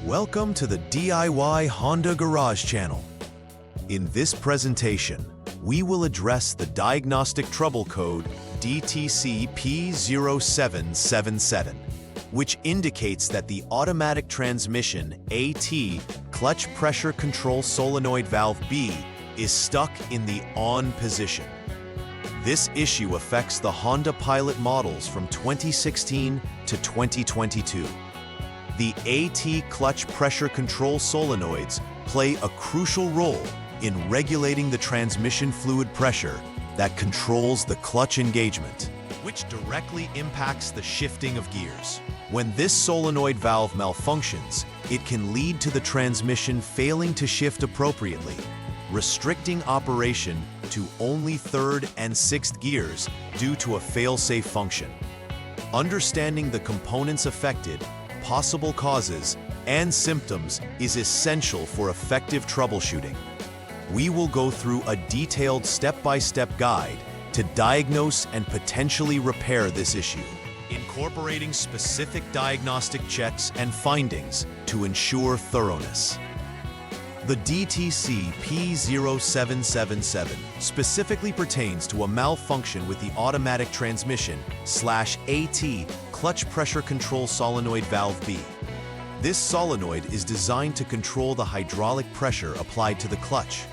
Welcome to the DIY Honda Garage channel. In this presentation, we will address the Diagnostic Trouble Code DTC P0777, which indicates that the automatic transmission AT clutch pressure control solenoid valve B is stuck in the on position. This issue affects the Honda Pilot models from 2016 to 2022. The AT clutch pressure control solenoids play a crucial role in regulating the transmission fluid pressure that controls the clutch engagement, which directly impacts the shifting of gears. When this solenoid valve malfunctions, it can lead to the transmission failing to shift appropriately, restricting operation to only third and sixth gears due to a fail-safe function. Understanding the components affected, possible causes, and symptoms is essential for effective troubleshooting. We will go through a detailed step-by-step guide to diagnose and potentially repair this issue, incorporating specific diagnostic checks and findings to ensure thoroughness. The DTC P0777 specifically pertains to a malfunction with the automatic transmission/AT clutch pressure control solenoid valve B. This solenoid is designed to control the hydraulic pressure applied to the clutch,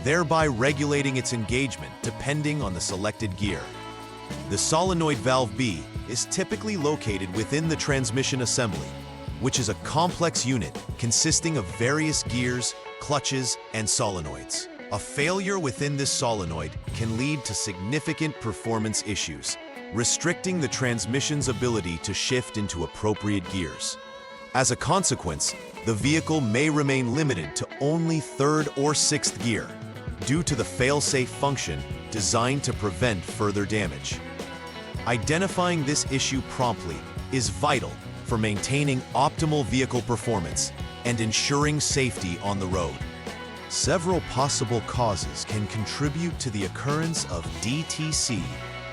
thereby regulating its engagement depending on the selected gear. The solenoid valve B is typically located within the transmission assembly, which is a complex unit consisting of various gears, clutches, and solenoids. A failure within this solenoid can lead to significant performance issues, restricting the transmission's ability to shift into appropriate gears. As a consequence, the vehicle may remain limited to only third or sixth gear due to the fail-safe function designed to prevent further damage. Identifying this issue promptly is vital for maintaining optimal vehicle performance and ensuring safety on the road. Several possible causes can contribute to the occurrence of DTC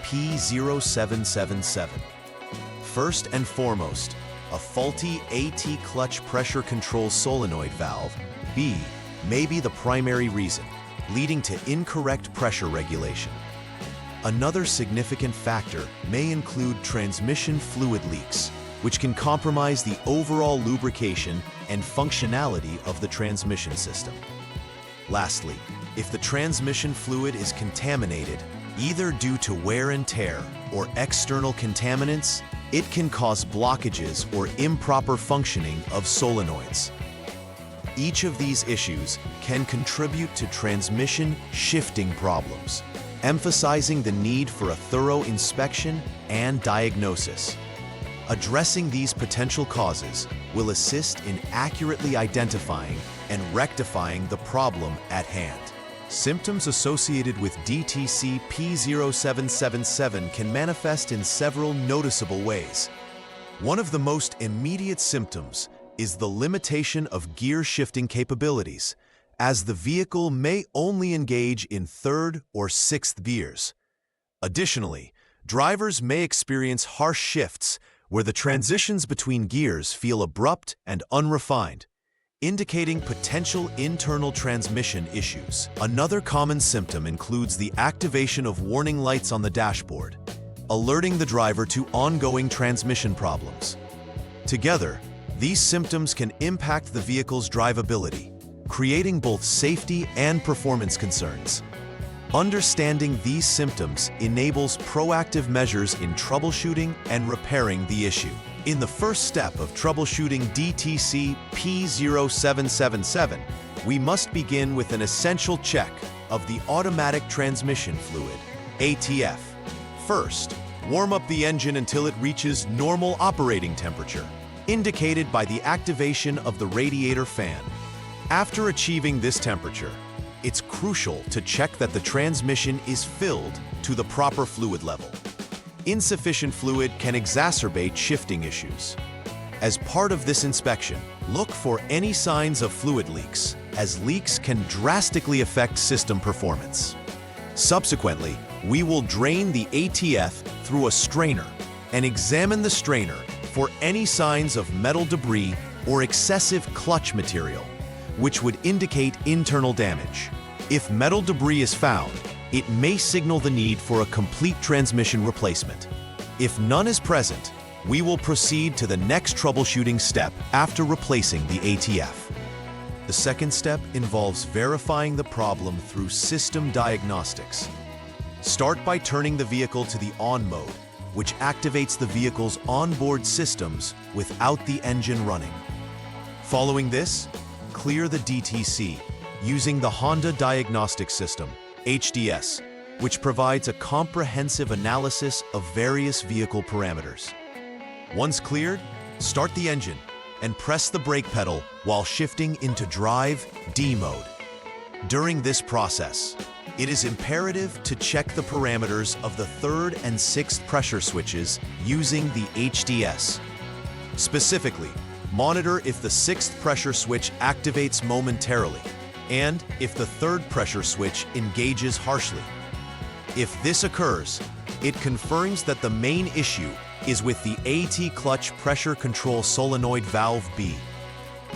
P0777. First and foremost, a faulty AT clutch pressure control solenoid valve B may be the primary reason, leading to incorrect pressure regulation. Another significant factor may include transmission fluid leaks, which can compromise the overall lubrication and functionality of the transmission system. Lastly, if the transmission fluid is contaminated, either due to wear and tear or external contaminants, it can cause blockages or improper functioning of solenoids. Each of these issues can contribute to transmission shifting problems, emphasizing the need for a thorough inspection and diagnosis. Addressing these potential causes will assist in accurately identifying and rectifying the problem at hand. Symptoms associated with DTC P0777 can manifest in several noticeable ways. One of the most immediate symptoms is the limitation of gear shifting capabilities, as the vehicle may only engage in third or sixth gears. Additionally, drivers may experience harsh shifts where the transitions between gears feel abrupt and unrefined, indicating potential internal transmission issues. Another common symptom includes the activation of warning lights on the dashboard, alerting the driver to ongoing transmission problems. Together, these symptoms can impact the vehicle's drivability, creating both safety and performance concerns. Understanding these symptoms enables proactive measures in troubleshooting and repairing the issue. In the first step of troubleshooting DTC P0777, we must begin with an essential check of the automatic transmission fluid, ATF. First, warm up the engine until it reaches normal operating temperature, indicated by the activation of the radiator fan. After achieving this temperature, it's crucial to check that the transmission is filled to the proper fluid level. Insufficient fluid can exacerbate shifting issues. As part of this inspection, look for any signs of fluid leaks, as leaks can drastically affect system performance. Subsequently, we will drain the ATF through a strainer and examine the strainer for any signs of metal debris or excessive clutch material, which would indicate internal damage. If metal debris is found, it may signal the need for a complete transmission replacement. If none is present, we will proceed to the next troubleshooting step after replacing the ATF. The second step involves verifying the problem through system diagnostics. Start by turning the vehicle to the on mode, which activates the vehicle's onboard systems without the engine running. Following this, clear the DTC using the Honda Diagnostic System, HDS, which provides a comprehensive analysis of various vehicle parameters. Once cleared, start the engine and press the brake pedal while shifting into drive D mode. During this process, it is imperative to check the parameters of the third and sixth pressure switches using the HDS. Specifically, monitor if the sixth pressure switch activates momentarily and if the third pressure switch engages harshly. If this occurs, it confirms that the main issue is with the AT clutch pressure control solenoid valve B.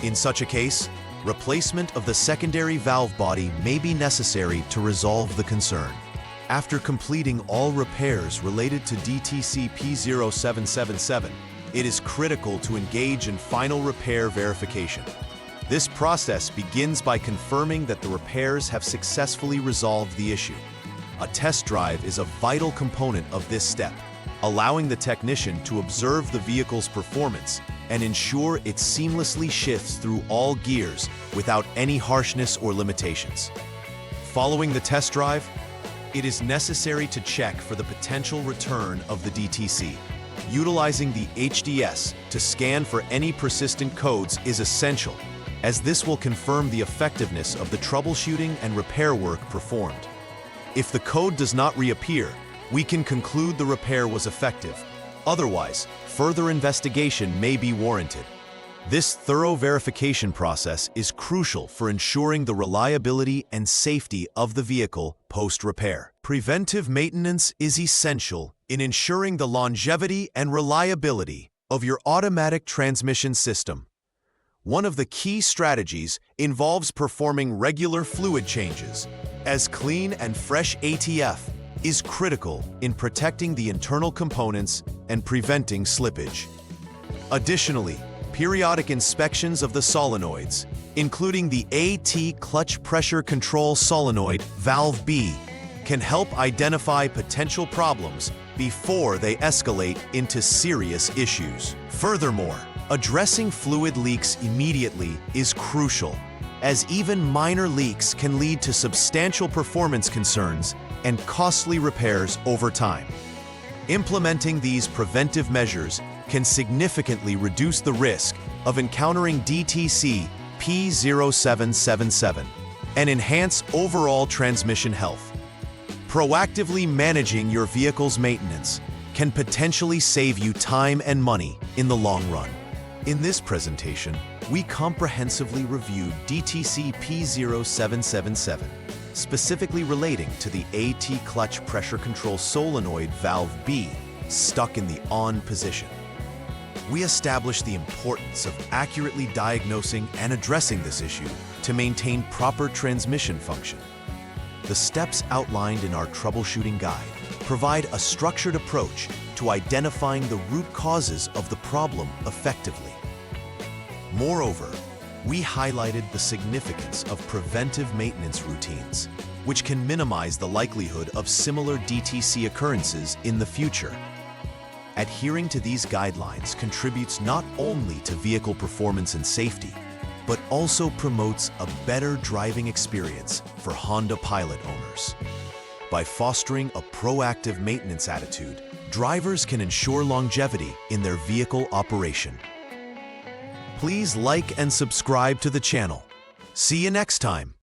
In such a case, replacement of the secondary valve body may be necessary to resolve the concern. After completing all repairs related to DTC P0777, it is critical to engage in final repair verification. This process begins by confirming that the repairs have successfully resolved the issue. A test drive is a vital component of this step, allowing the technician to observe the vehicle's performance and ensure it seamlessly shifts through all gears without any harshness or limitations. Following the test drive, it is necessary to check for the potential return of the DTC. Utilizing the HDS to scan for any persistent codes is essential, as this will confirm the effectiveness of the troubleshooting and repair work performed. If the code does not reappear, we can conclude the repair was effective. Otherwise, further investigation may be warranted. This thorough verification process is crucial for ensuring the reliability and safety of the vehicle post-repair. Preventive maintenance is essential in ensuring the longevity and reliability of your automatic transmission system. One of the key strategies involves performing regular fluid changes, as clean and fresh ATF is critical in protecting the internal components and preventing slippage. Additionally, periodic inspections of the solenoids, including the AT clutch pressure control solenoid valve B, can help identify potential problems before they escalate into serious issues. Furthermore, addressing fluid leaks immediately is crucial, as even minor leaks can lead to substantial performance concerns and costly repairs over time. Implementing these preventive measures can significantly reduce the risk of encountering DTC P0777 and enhance overall transmission health. Proactively managing your vehicle's maintenance can potentially save you time and money in the long run. In this presentation, we comprehensively reviewed DTC P0777, specifically relating to the AT clutch pressure control solenoid valve B stuck in the on position. We established the importance of accurately diagnosing and addressing this issue to maintain proper transmission function. The steps outlined in our troubleshooting guide provide a structured approach to identifying the root causes of the problem effectively. Moreover, we highlighted the significance of preventive maintenance routines, which can minimize the likelihood of similar DTC occurrences in the future. Adhering to these guidelines contributes not only to vehicle performance and safety, but also promotes a better driving experience for Honda Pilot owners. By fostering a proactive maintenance attitude, drivers can ensure longevity in their vehicle operation. Please like and subscribe to the channel. See you next time.